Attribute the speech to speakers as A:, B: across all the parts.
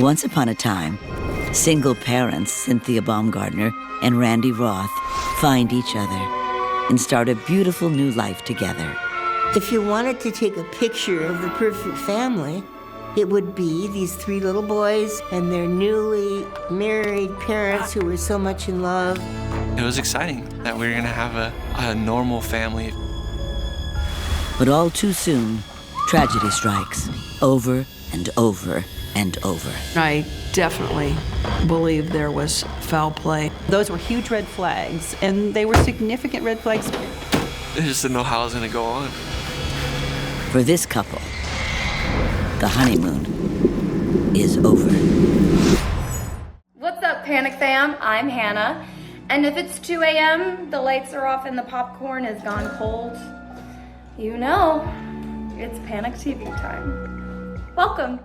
A: Once upon a time, single parents Cynthia Baumgartner and Randy Roth find each other and start a beautiful new life together.
B: If you wanted to take a picture of the perfect family, it would be these three little boys and their newly married parents who were so much in love.
C: It was exciting that we were going to have a normal family.
A: But all too soon, tragedy strikes over and over and over.
D: I definitely believe there was foul play.
E: Those were huge red flags, and they were significant red flags.
C: I just didn't know how it was going to go on.
A: For this couple, the honeymoon is over.
F: What's up, Panic Fam? I'm Hannah. And if it's 2 a.m., the lights are off and the popcorn is gone cold, you know, it's Panic TV time. Welcome.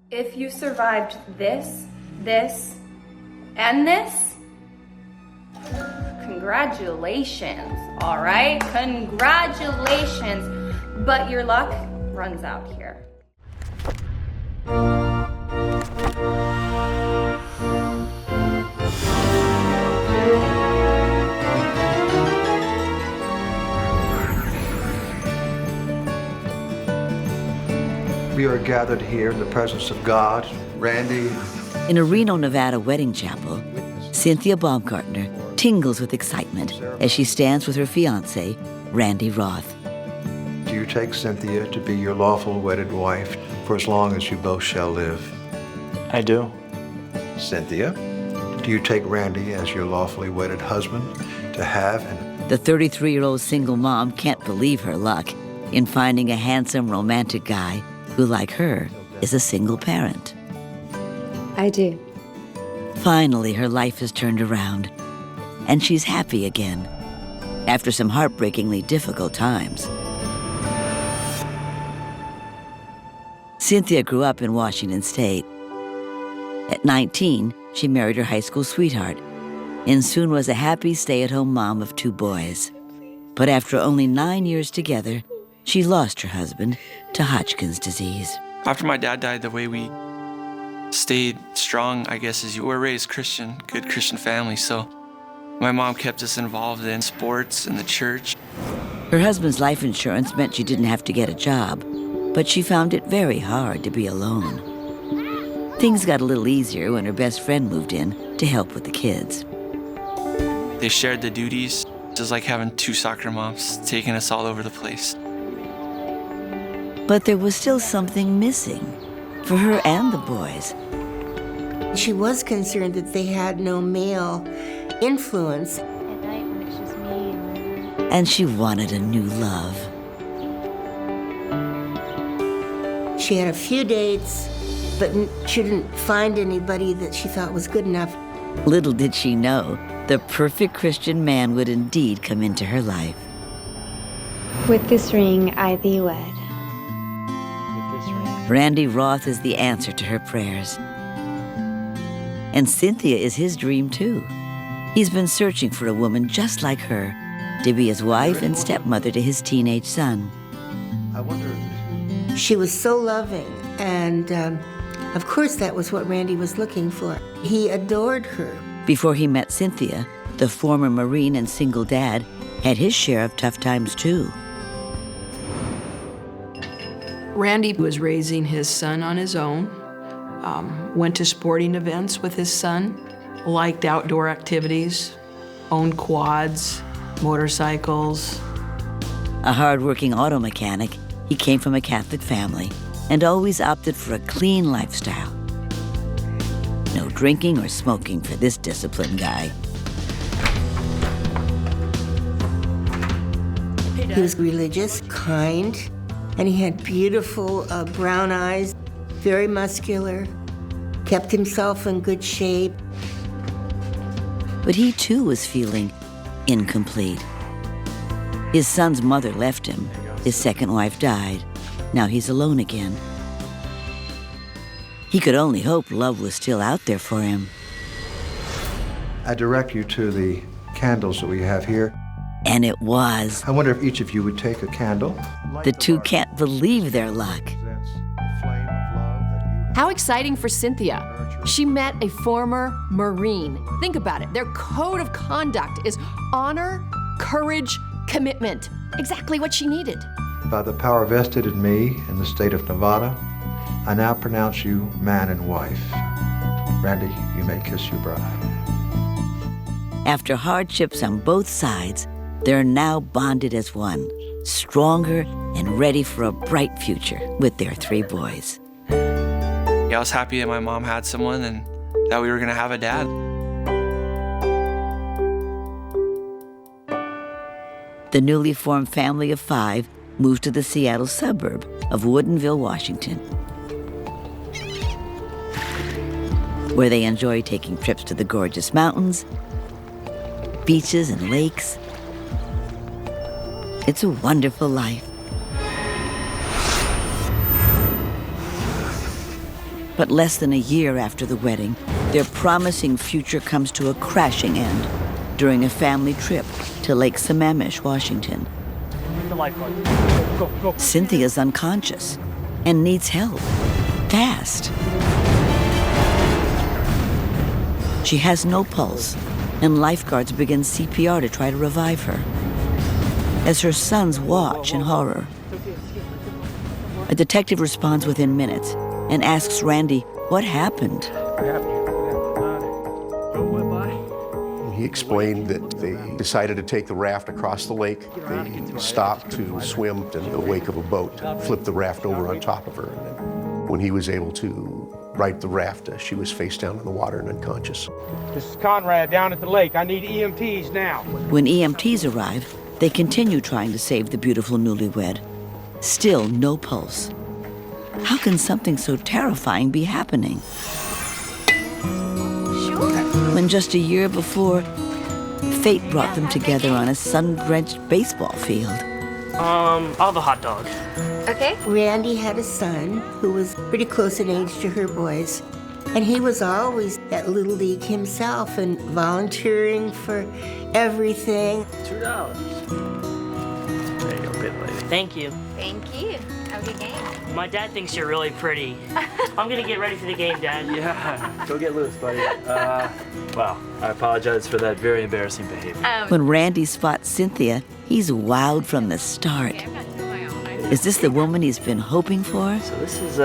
F: If you survived this, and this, congratulations, all right? Congratulations. But your luck runs out here.
G: We are gathered here in the presence of God, Randy.
A: In a Reno, Nevada wedding chapel, Cynthia Baumgartner tingles with excitement as she stands with her fiancé, Randy Roth.
G: Do you take Cynthia to be your lawful wedded wife for as long as you both shall live?
H: I do.
G: Cynthia, do you take Randy as your lawfully wedded husband to have and...
A: The 33-year-old single mom can't believe her luck in finding a handsome, romantic guy who, like her, is a single parent.
I: I do.
A: Finally, her life has turned around, and she's happy again, after some heartbreakingly difficult times. Cynthia grew up in Washington State. At 19, she married her high school sweetheart, and soon was a happy stay-at-home mom of 2 boys. But after only 9 years together, she lost her husband to Hodgkin's disease.
C: After my dad died, the way we stayed strong, I guess, is you were raised Christian, good Christian family. So my mom kept us involved in sports and the church.
A: Her husband's life insurance meant she didn't have to get a job, but she found it very hard to be alone. Things got a little easier when her best friend moved in to help with the kids.
C: They shared the duties, just like having 2 soccer moms taking us all over the place.
A: But there was still something missing for her and the boys.
B: She was concerned that they had no male influence.
I: At night when it's just me and her.
A: And she wanted a new love.
B: She had a few dates, but she didn't find anybody that she thought was good enough.
A: Little did she know, the perfect Christian man would indeed come into her life.
I: With this ring, I thee wed.
A: Randy Roth is the answer to her prayers. And Cynthia is his dream, too. He's been searching for a woman just like her to be his wife and stepmother to his teenage son.
G: I wonder...
B: She was so loving, and of course that was what Randy was looking for. He adored her.
A: Before he met Cynthia, the former Marine and single dad had his share of tough times, too.
D: Randy was raising his son on his own, went to sporting events with his son, liked outdoor activities, owned quads, motorcycles.
A: A hard-working auto mechanic, he came from a Catholic family and always opted for a clean lifestyle. No drinking or smoking for this disciplined guy.
B: He was religious, kind, and he had beautiful brown eyes, very muscular, kept himself in good shape.
A: But he too was feeling incomplete. His son's mother left him. His second wife died. Now he's alone again. He could only hope love was still out there for him.
G: I direct you to the candles that we have here.
A: And it was.
G: I wonder if each of you would take a candle.
A: The two can't believe their luck.
H: How exciting for Cynthia. She met a former Marine. Think about it. Their code of conduct is honor, courage, commitment. Exactly what she needed.
G: By the power vested in me in the state of Nevada, I now pronounce you man and wife. Randy, you may kiss your bride.
A: After hardships on both sides, they're now bonded as one, stronger and ready for a bright future with their 3 boys.
C: Yeah, I was happy that my mom had someone and that we were gonna have a dad.
A: The newly formed family of 5 moved to the Seattle suburb of Woodinville, Washington, where they enjoy taking trips to the gorgeous mountains, beaches, and lakes. It's a wonderful life. But less than a year after the wedding, their promising future comes to a crashing end during a family trip to Lake 𝐸𝐸𝐸𝐸𝐸, Washington. Cynthia's unconscious and needs help, fast. She has no pulse, and lifeguards begin CPR to try to revive her, as her sons watch in horror. A detective responds within minutes and asks Randy what happened.
J: He explained that they decided to take the raft across the lake. They stopped to swim in the wake of a boat, flipped the raft over on top of her. And then when he was able to right the raft, she was face down in the water and unconscious.
K: This is Conrad down at the lake. I need EMTs now.
A: When EMTs arrive, they continue trying to save the beautiful newlywed. Still no pulse. How can something so terrifying be happening? When just a year before, fate brought them together on a sun-drenched baseball field.
L: I'll have a hot dog.
B: Okay. Randy had a son who was pretty close in age to her boys, and he was always at Little League himself and volunteering for everything.
L: $2. There you go, bit lady. Thank you.
M: Thank you. Have a good game.
L: My dad thinks you're really pretty. I'm gonna get ready for the game, Dad.
N: Yeah, go get loose, buddy. Well, I apologize for that very embarrassing behavior.
A: When Randy spots Cynthia, he's wowed from the start. Is this the woman he's been hoping for?
N: So this is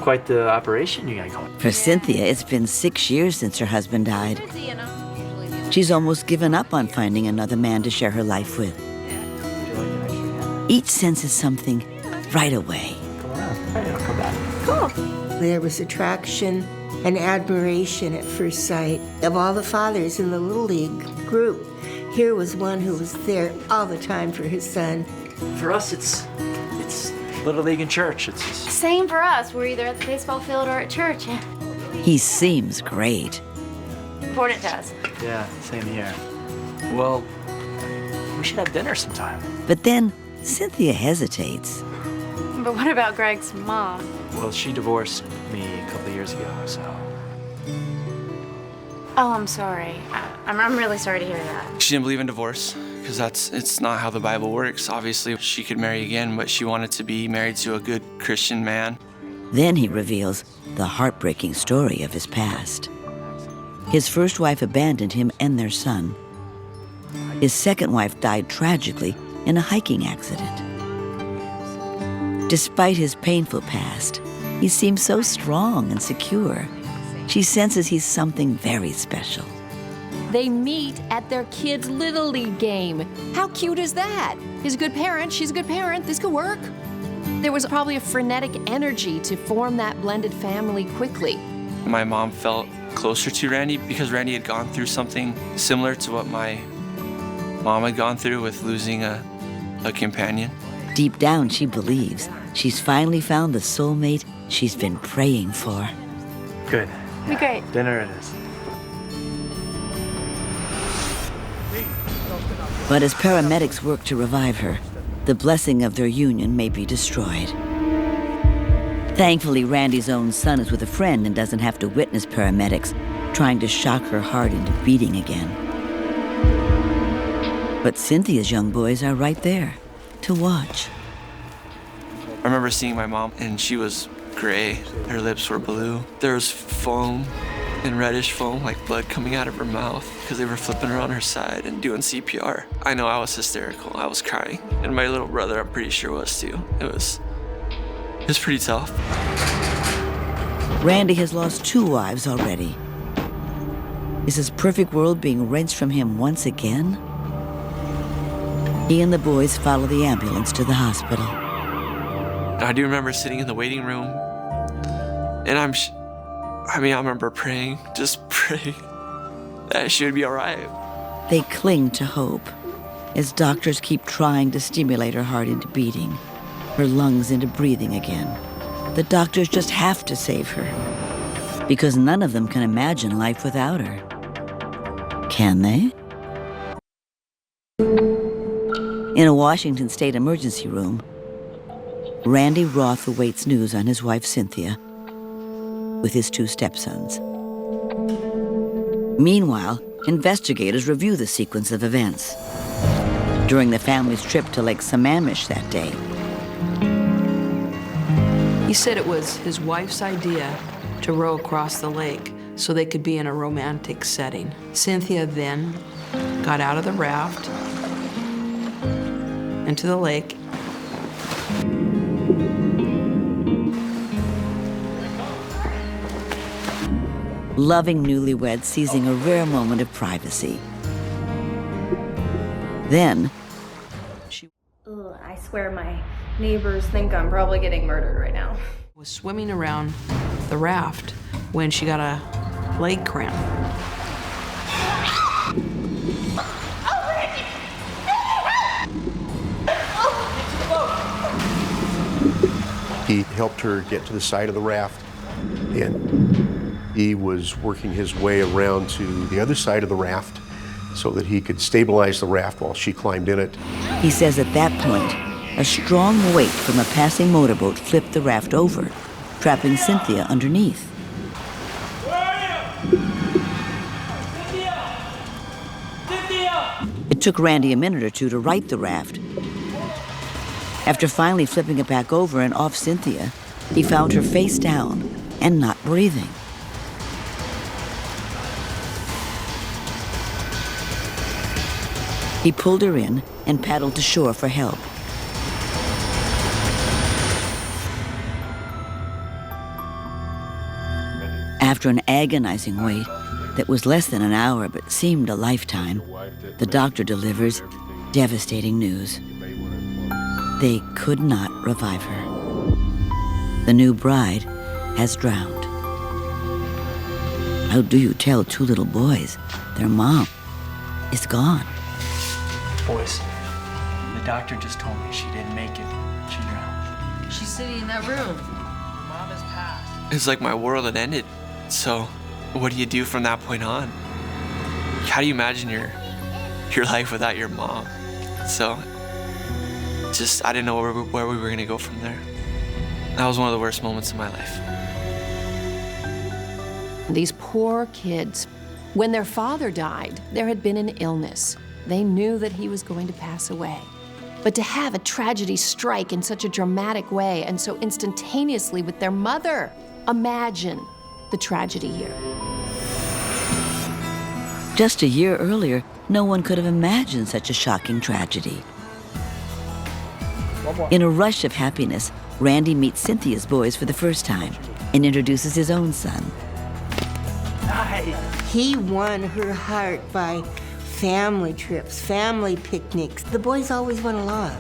N: quite the operation you got going.
A: For Cynthia, it's been 6 years since her husband died. She's almost given up on finding another man to share her life with. Each senses something right away.
N: Come back.
B: Cool. There was attraction and admiration at first sight. Of all the fathers in the Little League group, here was one who was there all the time for his son.
N: For us, it's Little League and church. It's
M: Same for us. We're either at the baseball field or at church.
A: He seems great.
M: Important to us.
N: Yeah, same here. Well, we should have dinner sometime.
A: But then Cynthia hesitates.
M: But what about Greg's mom?
N: Well, she divorced me a couple of years ago, so.
M: Oh, I'm sorry. I'm really sorry to hear that.
C: She didn't believe in divorce because it's not how the Bible works. Obviously, she could marry again, but she wanted to be married to a good Christian man.
A: Then he reveals the heartbreaking story of his past. His first wife abandoned him and their son. His second wife died tragically in a hiking accident. Despite his painful past, he seems so strong and secure. She senses he's something very special.
H: They meet at their kid's Little League game. How cute is that? He's a good parent, she's a good parent, this could work. There was probably a frenetic energy to form that blended family quickly.
C: My mom felt closer to Randy because Randy had gone through something similar to what my mom had gone through with losing a companion.
A: Deep down, she believes she's finally found the soulmate she's been praying for.
N: Good.
M: Be great.
N: Dinner it is.
A: But as paramedics work to revive her, the blessing of their union may be destroyed. Thankfully, Randy's own son is with a friend and doesn't have to witness paramedics trying to shock her heart into beating again. But Cynthia's young boys are right there to watch.
C: I remember seeing my mom, and she was gray. Her lips were blue. There was foam and reddish foam, like blood coming out of her mouth, because they were flipping her on her side and doing CPR. I know I was hysterical. I was crying. And my little brother, I'm pretty sure, was too. It was pretty tough.
A: Randy has lost 2 wives already. Is his perfect world being wrenched from him once again? He and the boys follow the ambulance to the hospital.
C: I do remember sitting in the waiting room, and I remember praying, just praying that she would be all right.
A: They cling to hope as doctors keep trying to stimulate her heart into beating, her lungs into breathing again. The doctors just have to save her because none of them can imagine life without her. Can they? In a Washington State emergency room, Randy Roth awaits news on his wife Cynthia with his 2 stepsons. Meanwhile, investigators review the sequence of events. During the family's trip to Lake 𝐸𝐸𝐸𝐸 that day,
D: He said it was his wife's idea to row across the lake so they could be in a romantic setting. Cynthia then got out of the raft into the lake.
A: loving newlyweds seizing a rare moment of privacy. Then,
F: Ugh, I swear my neighbors think I'm probably getting murdered right now.
D: Was swimming around the raft when she got a leg cramp.
J: He helped her get to the side of the raft, and he was working his way around to the other side of the raft so that he could stabilize the raft while she climbed in it.
A: He says at that point, a strong weight from a passing motorboat flipped the raft over, trapping Cynthia underneath. It took Randy a minute or two to right the raft. After finally flipping it back over and off Cynthia, he found her face down and not breathing. He pulled her in and paddled to shore for help. After an agonizing wait that was less than an hour but seemed a lifetime, the doctor delivers devastating news. They could not revive her. The new bride has drowned. How do you tell two little boys their mom is gone?
N: Boys, the doctor just told me she didn't make it. She drowned.
H: She's sitting in that room.
N: Mom has passed.
C: It's like my world had ended. So what do you do from that point on? How do you imagine your life without your mom? So I didn't know where we were gonna go from there. That was one of the worst moments in my life.
H: These poor kids, when their father died, there had been an illness. They knew that he was going to pass away. But to have a tragedy strike in such a dramatic way and so instantaneously with their mother, imagine the tragedy here.
A: Just a year earlier, no one could have imagined such a shocking tragedy. In a rush of happiness, Randy meets Cynthia's boys for the first time and introduces his own son.
B: He won her heart by family trips, family picnics. The boys always went along.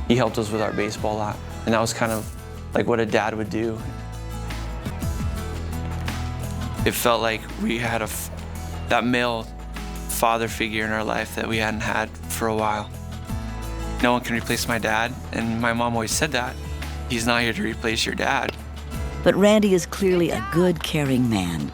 C: He helped us with our baseball lot, and that was kind of like what a dad would do. It felt like we had that male father figure in our life that we hadn't had for a while. No one can replace my dad, and my mom always said that. He's not here to replace your dad.
A: But Randy is clearly a good, caring man.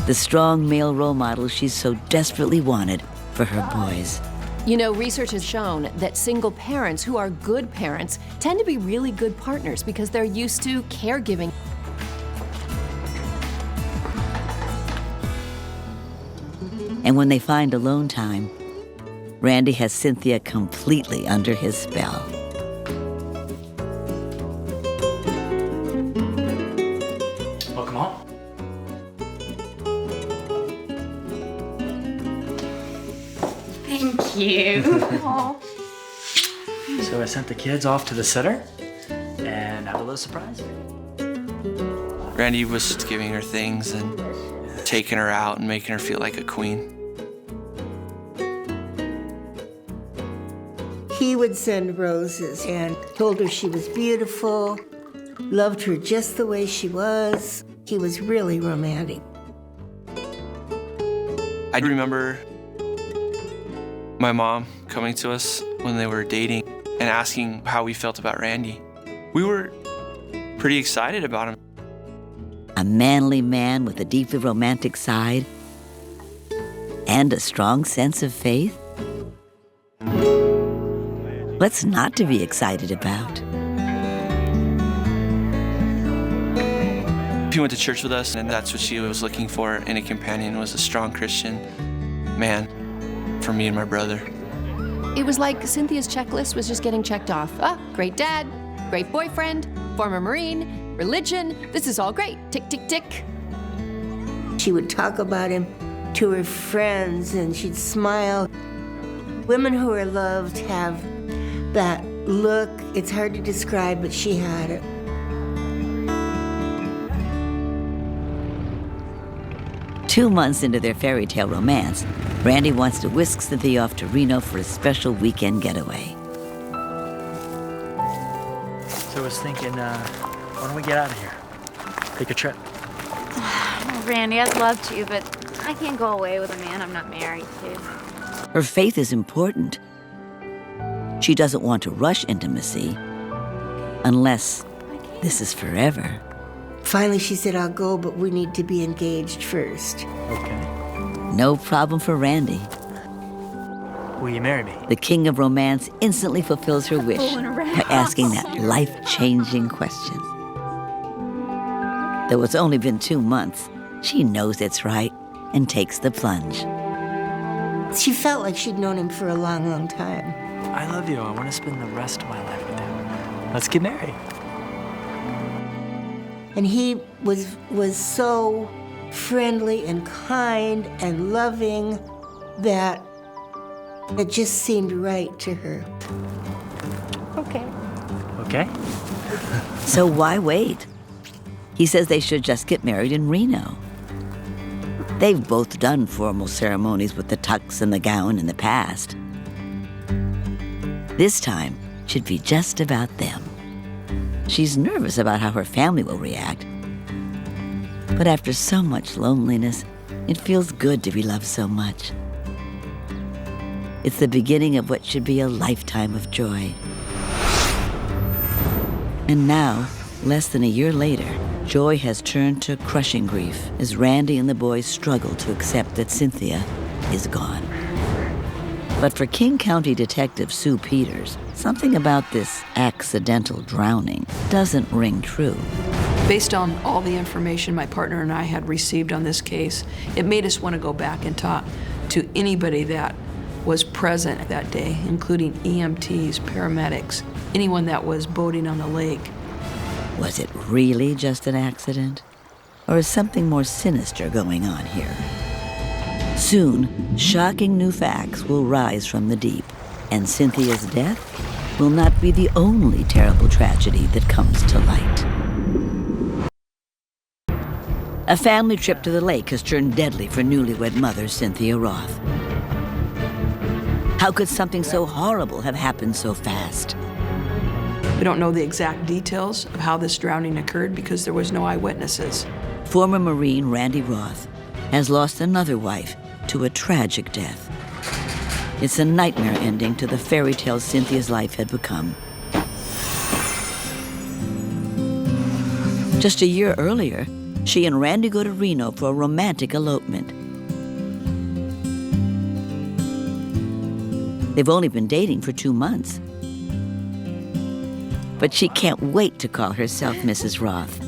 A: The strong male role model she's so desperately wanted for her boys.
H: You know, research has shown that single parents who are good parents tend to be really good partners because they're used to caregiving.
A: And when they find alone time, Randy has Cynthia completely under his spell.
N: Welcome home.
M: Thank you. Aw.
N: So I sent the kids off to the sitter and have a little surprise.
C: Randy was giving her things and taking her out and making her feel like a queen.
B: He would send roses and told her she was beautiful, loved her just the way she was. He was really romantic.
C: I remember my mom coming to us when they were dating and asking how we felt about Randy. We were pretty excited about him.
A: A manly man with a deeply romantic side and a strong sense of faith. What's not to be excited about?
C: She went to church with us, and that's what she was looking for in a companion, was a strong Christian man for me and my brother.
H: It was like Cynthia's checklist was just getting checked off. Ah, great dad, great boyfriend, former Marine, religion. This is all great. Tick, tick, tick.
B: She would talk about him to her friends, and she'd smile. Women who are loved have that look. It's hard to describe, but she had it.
A: 2 months into their fairy tale romance, Randy wants to whisk Cynthia off to Reno for a special weekend getaway.
N: So I was thinking, why don't we get out of here? Take a trip.
M: Randy, I'd love to, but I can't go away with a man I'm not married to.
A: Her faith is important. She doesn't want to rush intimacy unless this is forever.
B: Finally, she said, I'll go, but we need to be engaged first.
N: Okay.
A: No problem for Randy.
N: Will you marry me?
A: The king of romance instantly fulfills her wish by asking that life-changing question. Though it's only been 2 months, she knows it's right and takes the plunge.
B: She felt like she'd known him for a long, long time.
N: I love you. I want to spend the rest of my life with you. Let's get married.
B: And he was so friendly and kind and loving that it just seemed right to her.
M: Okay.
N: Okay.
A: So why wait? He says they should just get married in Reno. They've both done formal ceremonies with the tux and the gown in the past. This time should be just about them. She's nervous about how her family will react. But after so much loneliness, it feels good to be loved so much. It's the beginning of what should be a lifetime of joy. And now, less than a year later, joy has turned to crushing grief as Randy and the boys struggle to accept that Cynthia is gone. But for King County Detective Sue Peters, something about this accidental drowning doesn't ring true.
D: Based on all the information my partner and I had received on this case, it made us want to go back and talk to anybody that was present that day, including EMTs, paramedics, anyone that was boating on the lake.
A: Was it really just an accident? Or is something more sinister going on here? Soon, shocking new facts will rise from the deep, and Cynthia's death will not be the only terrible tragedy that comes to light. A family trip to the lake has turned deadly for newlywed mother Cynthia Roth. How could something so horrible have happened so fast?
D: We don't know the exact details of how this drowning occurred because there was no eyewitnesses.
A: Former Marine Randy Roth has lost another wife to a tragic death. It's a nightmare ending to the fairy tale Cynthia's life had become. Just a year earlier, she and Randy go to Reno for a romantic elopement. They've only been dating for 2 months. But she can't wait to call herself Mrs. Roth.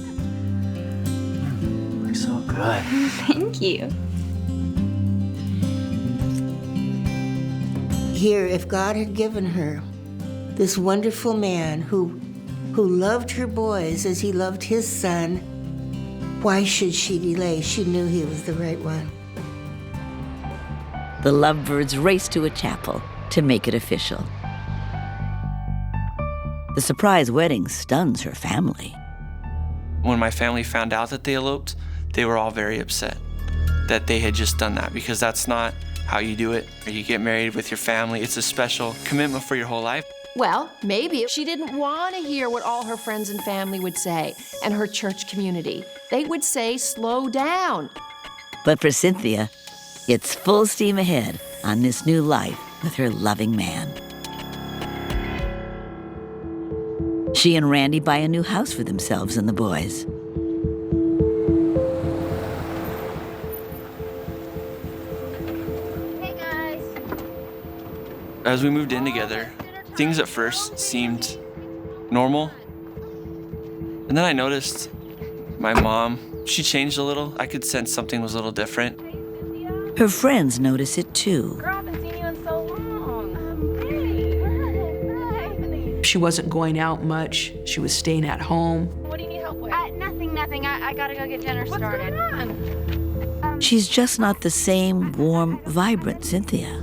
N: Looks so good.
M: Thank you.
B: Here, if God had given her this wonderful man who loved her boys as he loved his son, why should she delay? She knew he was the right one.
A: The lovebirds race to a chapel to make it official. The surprise wedding stuns her family.
C: When my family found out that they eloped, they were all very upset that they had just done that, because that's not how you do it. You get married with your family. It's a special commitment for your whole life.
H: Well, maybe she didn't want to hear what all her friends and family would say, and her church community. They would say, slow down.
A: But for Cynthia, it's full steam ahead on this new life with her loving man. She and Randy buy a new house for themselves and the boys.
M: Hey, guys.
C: As we moved in together, things at first seemed normal. And then I noticed my mom, she changed a little. I could sense something was a little different.
A: Her friends notice it too.
M: Girl, I haven't seen you in so long.
D: She wasn't going out much. She was staying at home.
M: What do you need help with? Nothing. I gotta go get dinner started. What's going on?
A: She's just not the same warm, vibrant Cynthia.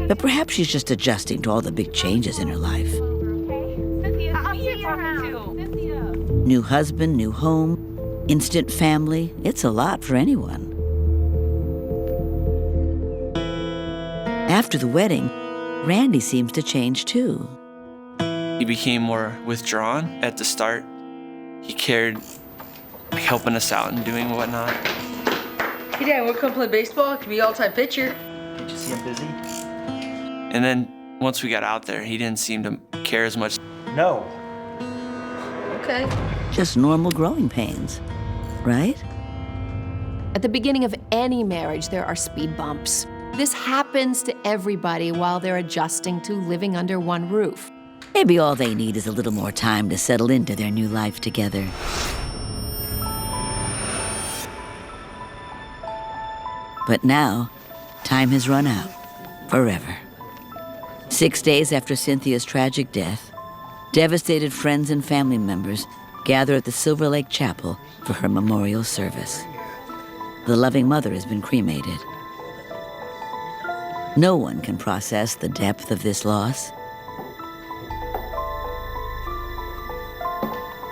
A: But perhaps she's just adjusting to all the big changes in her life.
M: I'll see you around.
A: New husband, new home, instant family. It's a lot for anyone. After the wedding, Randy seems to change too.
C: He became more withdrawn at the start. He cared, like, helping us out and doing whatnot.
D: Hey, Dad, we'll come play baseball. It could be all-time pitcher.
L: Did you see him busy?
C: And then once we got out there, he didn't seem to care as much.
L: No.
D: Okay.
A: Just normal growing pains, right?
H: At the beginning of any marriage, there are speed bumps. This happens to everybody while they're adjusting to living under one roof.
A: Maybe all they need is a little more time to settle into their new life together. But now, time has run out, forever. 6 days after Cynthia's tragic death, devastated friends and family members gather at the Silver Lake Chapel for her memorial service. The loving mother has been cremated. No one can process the depth of this loss.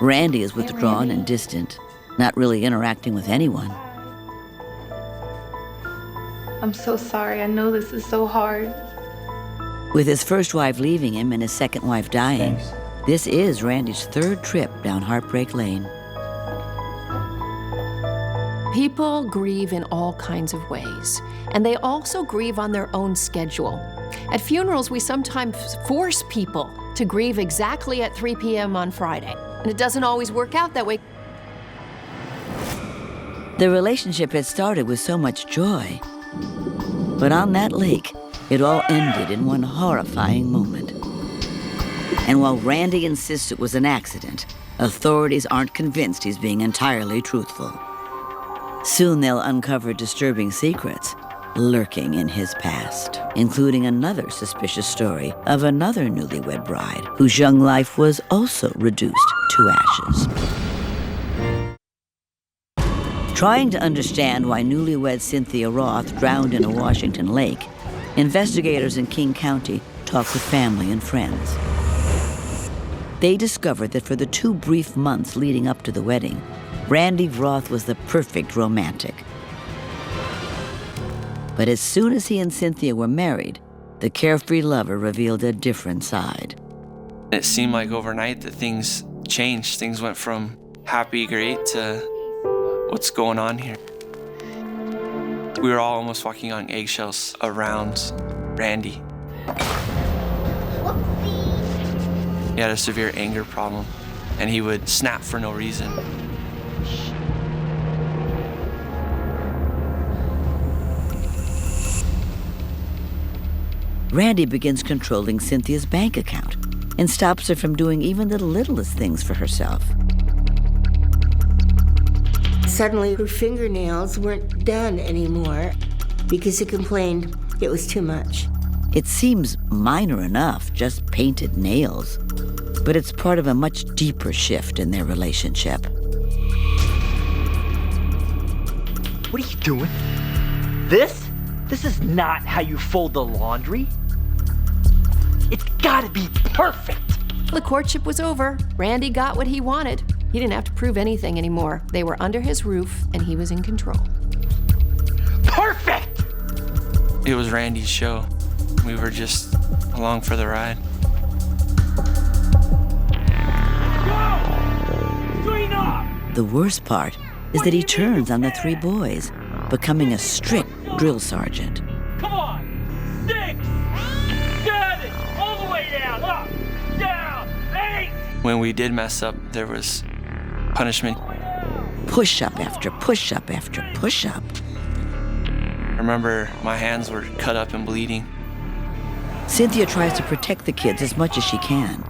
A: Randy is withdrawn and distant, not really interacting with anyone.
O: I'm so sorry. I know this is so hard.
A: With his first wife leaving him and his second wife dying, this is Randy's third trip down Heartbreak Lane.
H: People grieve in all kinds of ways, and they also grieve on their own schedule. At funerals, we sometimes force people to grieve exactly at 3 p.m. on Friday, and it doesn't always work out that way.
A: The relationship had started with so much joy, but on that lake, it all ended in one horrifying moment. And while Randy insists it was an accident, authorities aren't convinced he's being entirely truthful. Soon they'll uncover disturbing secrets lurking in his past, including another suspicious story of another newlywed bride whose young life was also reduced to ashes. Trying to understand why newlywed Cynthia Roth drowned in a Washington lake, investigators in King County talked with family and friends. They discovered that for the 2 brief months leading up to the wedding, Randy Roth was the perfect romantic. But as soon as he and Cynthia were married, the carefree lover revealed a different side.
C: It seemed like overnight that things changed. Things went from happy, great to what's going on here. We were all almost walking on eggshells around Randy. He had a severe anger problem, and he would snap for no reason.
A: Randy begins controlling Cynthia's bank account and stops her from doing even the littlest things for herself.
B: Suddenly, her fingernails weren't done anymore because he complained it was too much.
A: It seems minor enough, just painted nails, but it's part of a much deeper shift in their relationship.
L: What are you doing? This? This is not how you fold the laundry. It's gotta be perfect.
H: The courtship was over. Randy got what he wanted. He didn't have to prove anything anymore. They were under his roof, and he was in control.
L: Perfect!
C: It was Randy's show. We were just along for the ride.
A: The worst part is that he turns on the three boys, becoming a strict drill sergeant.
L: Come on! 6, 7, all the way down, up, down, 8!
C: When we did mess up, there was punishment.
A: Push-up after push-up after push-up.
C: I remember my hands were cut up and bleeding.
A: Cynthia tries to protect the kids as much as she can.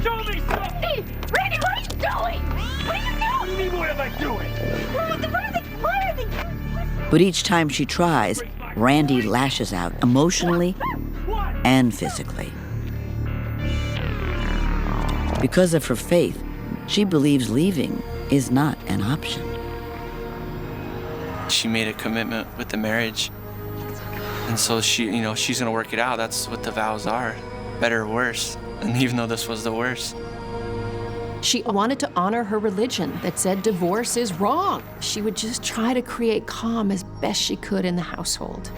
L: Show me something!
M: Randy, what are you doing? What are you doing?
L: What do you mean, what am I doing?
M: What are they?
A: But each time she tries, Randy lashes out emotionally and physically. Because of her faith, she believes leaving is not an option.
C: She made a commitment with the marriage. And so she's gonna work it out. That's what the vows are, better or worse. And even though this was the worst.
H: She wanted to honor her religion that said divorce is wrong. She would just try to create calm as best she could in the household.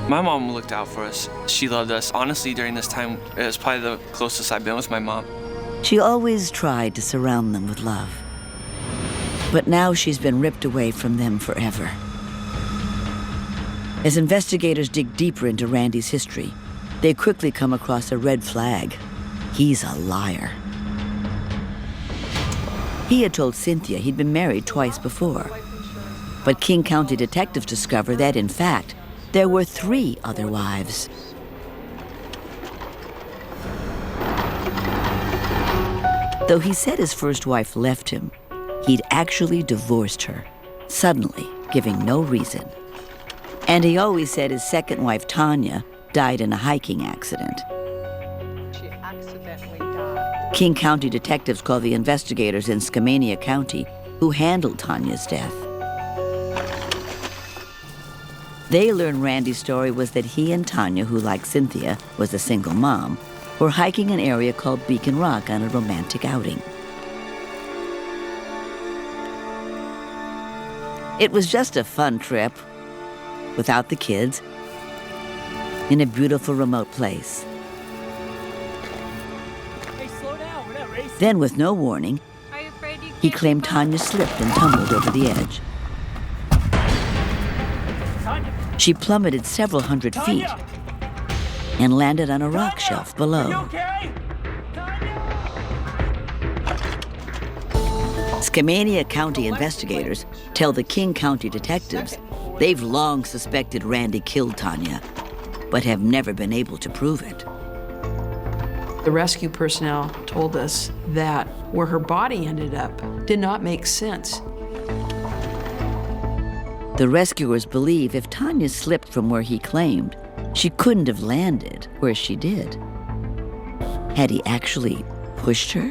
C: My mom looked out for us. She loved us. Honestly, during this time, it was probably the closest I've been with my mom.
A: She always tried to surround them with love. But now she's been ripped away from them forever. As investigators dig deeper into Randy's history, they quickly come across a red flag. He's a liar. He had told Cynthia he'd been married twice before. But King County detectives discover that, in fact, there were 3 other wives. Though he said his first wife left him, he'd actually divorced her, suddenly, giving no reason. And he always said his second wife, Tanya, died in a hiking accident.
E: She accidentally died.
A: King County detectives call the investigators in 𝐸𝐸 County who handled Tanya's death. They learn Randy's story was that he and Tanya, who like Cynthia was a single mom, were hiking an area called Beacon Rock on a romantic outing. It was just a fun trip, without the kids, in a beautiful remote place.
L: Hey, slow down, we're not racing.
A: Then, with no warning, he claimed Tanya slipped and tumbled over the edge.
L: Tanya.
A: She plummeted several hundred feet and landed on a rock shelf below.
L: You okay?
A: 𝐸𝐸 County investigators tell the King County detectives they've long suspected Randy killed Tanya, but have never been able to prove it.
D: The rescue personnel told us that where her body ended up did not make sense.
A: The rescuers believe if Tanya slipped from where he claimed, she couldn't have landed where she did. Had he actually pushed her?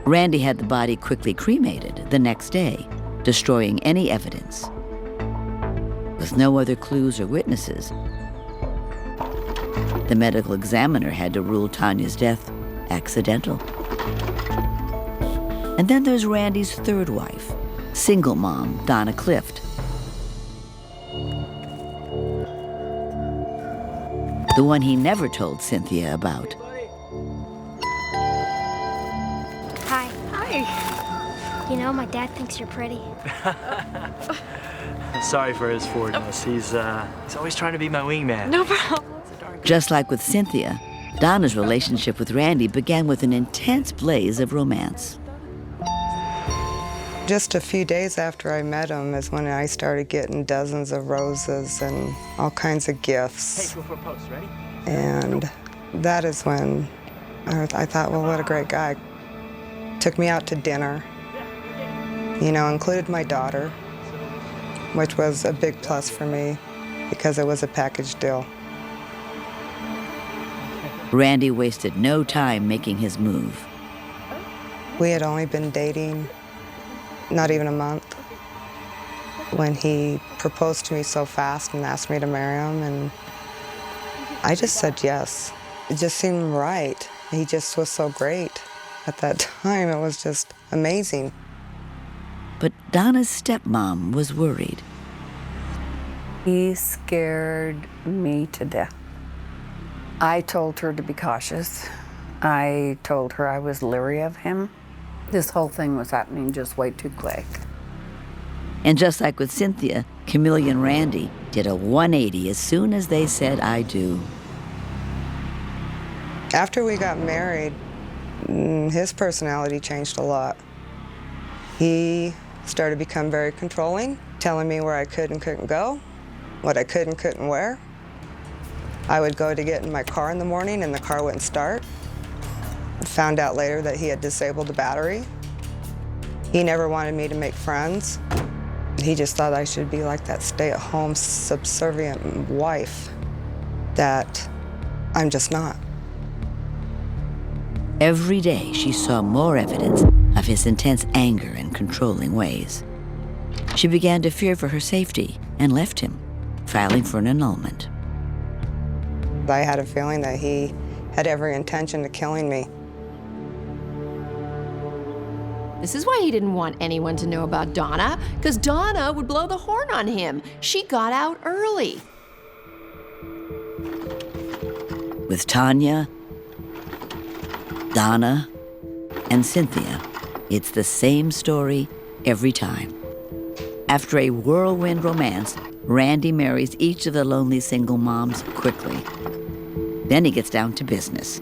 A: Randy had the body quickly cremated the next day, destroying any evidence. With no other clues or witnesses, the medical examiner had to rule Tanya's death accidental. And then there's Randy's third wife, single mom Donna Clift. The one he never told Cynthia about.
M: Hi. Hi. You know, my dad thinks you're pretty.
N: Sorry for his forwardness. He's always trying to be my wingman.
M: No problem.
A: Just like with Cynthia, Donna's relationship with Randy began with an intense blaze of romance.
P: Just a few days after I met him is when I started getting dozens of roses and all kinds of gifts.
L: Hey, go for a post, ready?
P: And that is when I thought, well, what a great guy. Took me out to dinner, you know, included my daughter, which was a big plus for me. because it was a package deal.
A: Randy wasted no time making his move.
P: We had only been dating not even a month when he proposed to me so fast and asked me to marry him, and I just said yes. It just seemed right. He just was so great. At that time, it was just amazing.
A: But Donna's stepmom was worried.
Q: He scared me to death. I told her to be cautious. I told her I was leery of him. This whole thing was happening just way too quick.
A: And just like with Cynthia, 𝐸𝐚𝐲 and Randy did a 180 as soon as they said, "I do."
P: After we got married, his personality changed a lot. He started to become very controlling, telling me where I could and couldn't go, what I could and couldn't wear. I would go to get in my car in the morning and the car wouldn't start. Found out later that he had disabled the battery. He never wanted me to make friends. He just thought I should be like that stay-at-home, subservient wife that I'm just not.
A: Every day she saw more evidence of his intense anger and controlling ways. She began to fear for her safety and left him, filing for an annulment.
P: I had a feeling that he had every intention of killing me.
H: This is why he didn't want anyone to know about Donna, because Donna would blow the horn on him. She got out early.
A: With Tanya, Donna, and Cynthia, it's the same story every time. After a whirlwind romance, Randy marries each of the lonely single moms quickly. Then he gets down to business,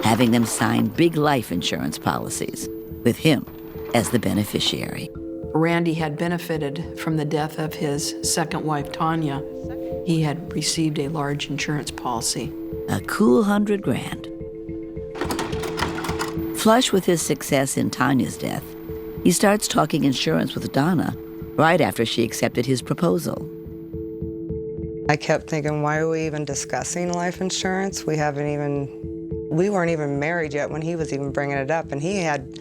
A: having them sign big life insurance policies, with him as the beneficiary.
D: Randy had benefited from the death of his second wife, Tanya. He had received a large insurance policy.
A: A cool $100,000. Flush with his success in Tanya's death, he starts talking insurance with Donna right after she accepted his proposal.
P: I kept thinking, why are we even discussing life insurance? We weren't even married yet when he was even bringing it up, and he had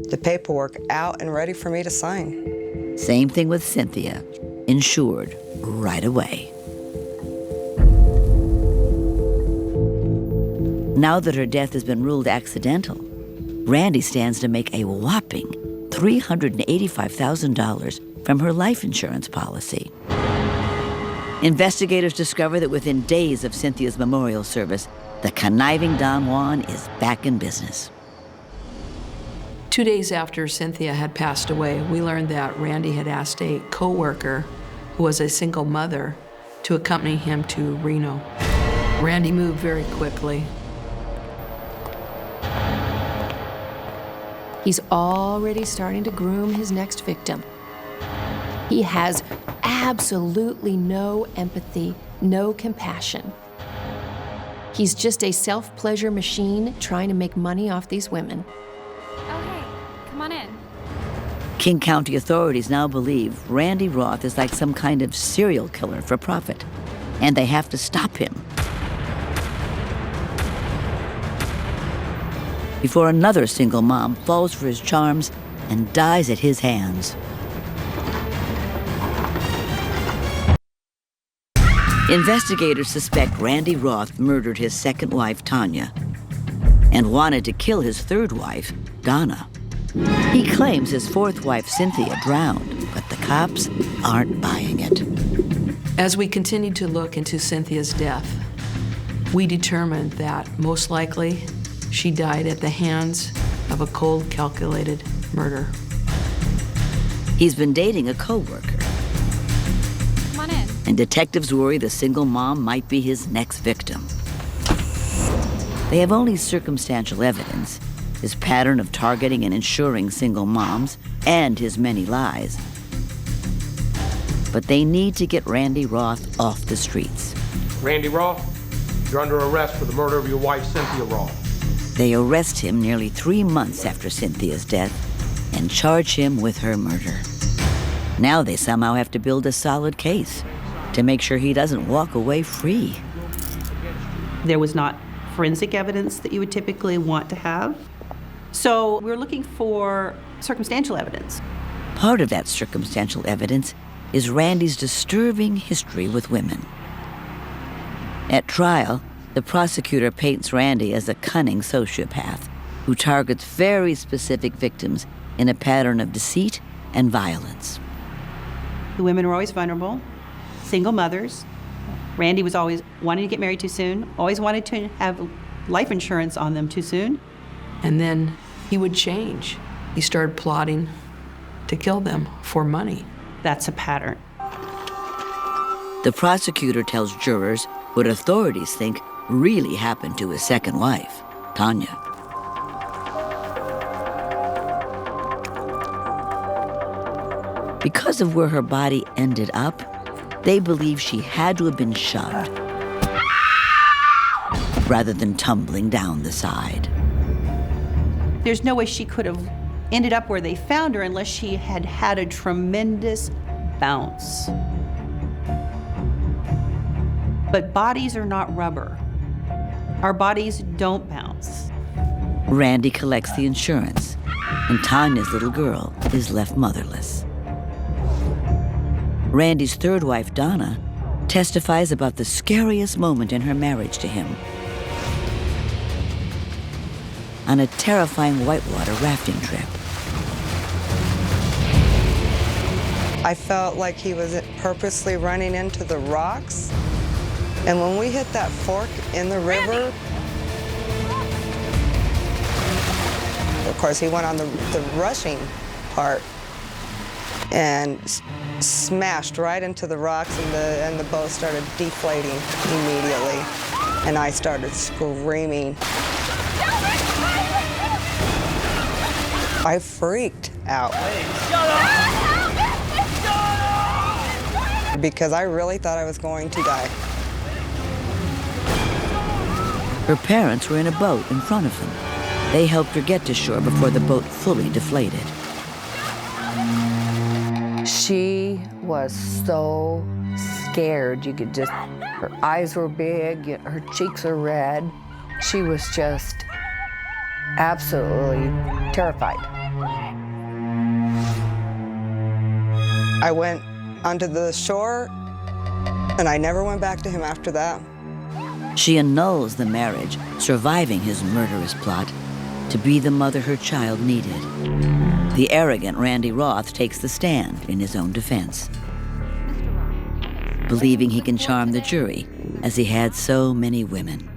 P: the paperwork out and ready for me to sign.
A: Same thing with Cynthia, insured right away. Now that her death has been ruled accidental, Randy stands to make a whopping $385,000 from her life insurance policy. Investigators discover that within days of Cynthia's memorial service, the conniving Don Juan is back in business.
D: 2 days after Cynthia had passed away, we learned that Randy had asked a co-worker who was a single mother to accompany him to Reno. Randy moved very quickly.
H: He's already starting to groom his next victim. He has absolutely no empathy, no compassion. He's just a self-pleasure machine trying to make money off these women.
M: Oh, hey, come on in.
A: King County authorities now believe Randy Roth is like some kind of serial killer for profit, and they have to stop him before another single mom falls for his charms and dies at his hands. Investigators suspect Randy Roth murdered his second wife, Tanya, and wanted to kill his third wife, Donna. He claims his fourth wife, Cynthia, drowned, but the cops aren't buying it.
D: As we continued to look into Cynthia's death, we determined that most likely she died at the hands of a cold, calculated murder.
A: He's been dating a co-worker,
M: Come on in.
A: and detectives worry the single mom might be his next victim. They have only circumstantial evidence, his pattern of targeting and insuring single moms, and his many lies. But they need to get Randy Roth off the streets.
K: Randy Roth, you're under arrest for the murder of your wife, Cynthia Roth.
A: They arrest him nearly 3 months after Cynthia's death and charge him with her murder. Now they somehow have to build a solid case. to make sure he doesn't walk away free.
E: There was not forensic evidence that you would typically want to have. So we're looking for circumstantial evidence.
A: Part of that circumstantial evidence is Randy's disturbing history with women. At trial, the prosecutor paints Randy as a cunning sociopath who targets very specific victims in a pattern of deceit and violence.
E: The women were always vulnerable, single mothers. Randy was always wanting to get married too soon, always wanted to have life insurance on them too soon.
D: And then he would change. He started plotting to kill them for money.
E: That's a pattern.
A: The prosecutor tells jurors what authorities think really happened to his second wife, Tanya. Because of where her body ended up, they believe she had to have been shoved rather than tumbling down the side.
E: There's no way she could have ended up where they found her unless she had had a tremendous bounce. But bodies are not rubber. Our bodies don't bounce.
A: Randy collects the insurance, and Tanya's little girl is left motherless. Randy's third wife, Donna, testifies about the scariest moment in her marriage to him. On a terrifying whitewater rafting trip.
P: I felt like he was purposely running into the rocks. And when we hit that fork in the river, of course, he went on the rushing part and smashed right into the rocks, and the boat started deflating immediately. And I started screaming. I freaked out. Because I really thought I was going to die.
A: Her parents were in a boat in front of them. They helped her get to shore before the boat fully deflated.
Q: She was so scared. You could just, her eyes were big, her cheeks are red. She was just absolutely terrified.
P: I went onto the shore, and I never went back to him after that.
A: She annuls the marriage, surviving his murderous plot to be the mother her child needed. The arrogant Randy Roth takes the stand in his own defense, believing he can charm the jury, as he had so many women.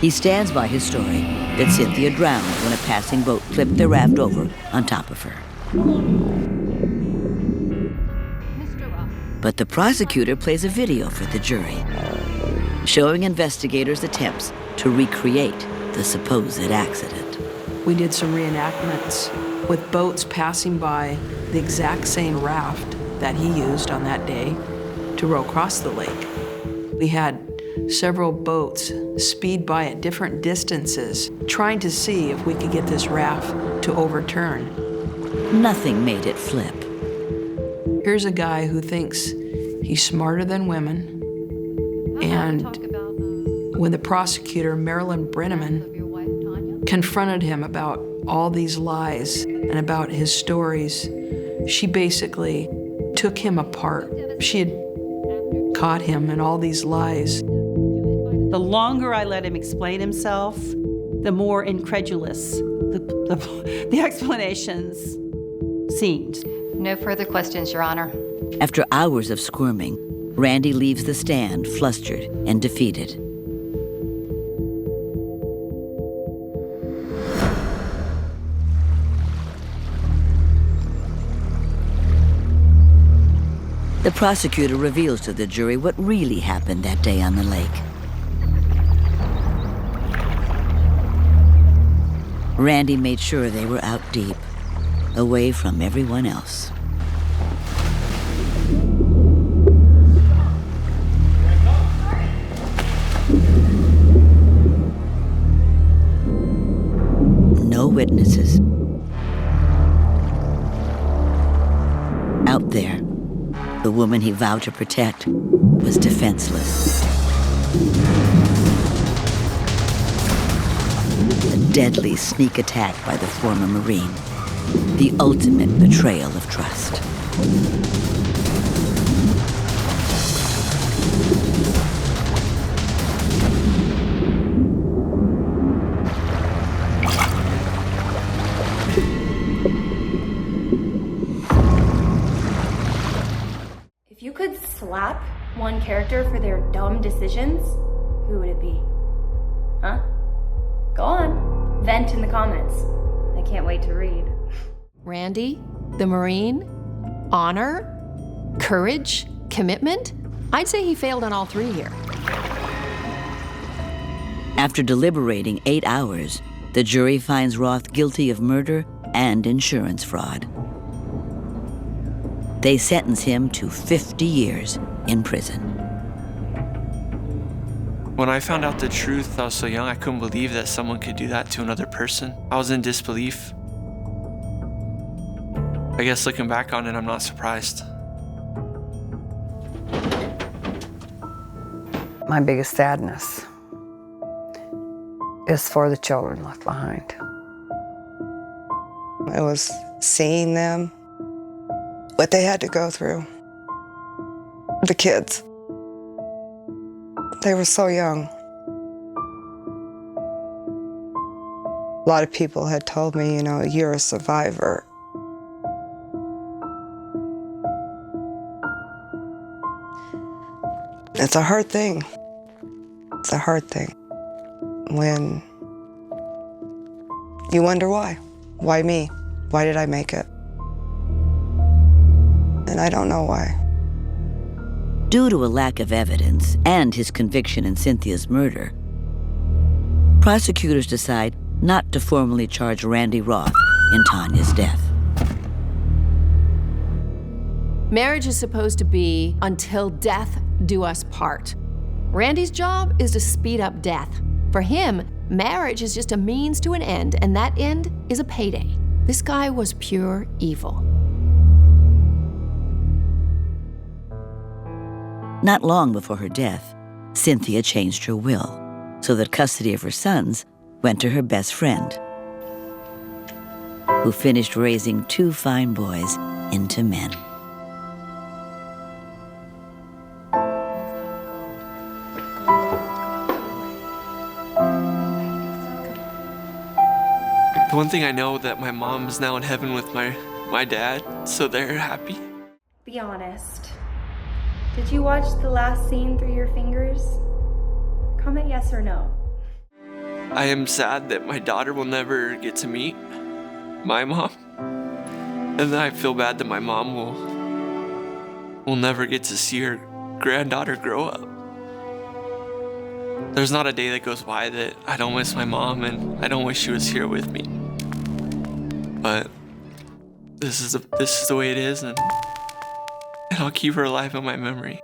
A: He stands by his story that Cynthia drowned when a passing boat flipped their raft over on top of her. But the prosecutor plays a video for the jury, showing investigators' attempts to recreate the supposed accident.
D: We did some reenactments with boats passing by the exact same raft that he used on that day to row across the lake. We had several boats speed by at different distances, trying to see if we could get this raft to overturn.
A: Nothing made it flip.
D: Here's a guy who thinks he's smarter than women, and when the prosecutor, Marlene Brenneman, confronted him about all these lies and about his stories, she basically took him apart. She had caught him in all these lies.
E: The longer I let him explain himself, the more incredulous the explanations seemed.
R: No further questions, Your Honor.
A: After hours of squirming, Randy leaves the stand flustered and defeated. The prosecutor reveals to the jury what really happened that day on the lake. Randy made sure they were out deep, away from everyone else. No witnesses. Out there, the woman woman he vowed to protect was defenseless. A deadly sneak attack by the former Marine, the ultimate betrayal of trust.
F: If you could slap one character for their dumb decisions, who would it be? Huh? Go on. Vent in the comments. I can't wait to read.
H: Randy, the Marine, honor, courage, commitment. I'd say he failed on all three here.
A: After deliberating 8 hours, the jury finds Roth guilty of murder and insurance fraud. They sentence him to 50 years in prison.
C: When I found out the truth, I was so young, I couldn't believe that someone could do that to another person. I was in disbelief. I guess looking back on it, I'm not surprised.
Q: My biggest sadness is for the children left behind.
P: It was seeing them, what they had to go through. The kids. They were so young. A lot of people had told me, you know, you're a survivor. It's a hard thing. It's a hard thing when you wonder why. Why me? Why did I make it? And I don't know why.
A: Due to a lack of evidence and his conviction in Cynthia's murder, prosecutors decide not to formally charge Randy Roth in Tanya's death.
H: Marriage is supposed to be until death do us part. Randy's job is to speed up death. For him, marriage is just a means to an end, and that end is a payday. This guy was pure evil.
A: Not long before her death, Cynthia changed her will so that custody of her sons went to her best friend, who finished raising 2 fine boys into men.
C: The one thing I know that my mom is now in heaven with my dad, so they're happy.
F: Be honest. Did you watch the last scene through your fingers? Comment yes or no.
C: I am sad that my daughter will never get to meet my mom. And then I feel bad that my mom will never get to see her granddaughter grow up. There's not a day that goes by that I don't miss my mom and I don't wish she was here with me. But this is the way it is, and I'll keep her alive in my memory.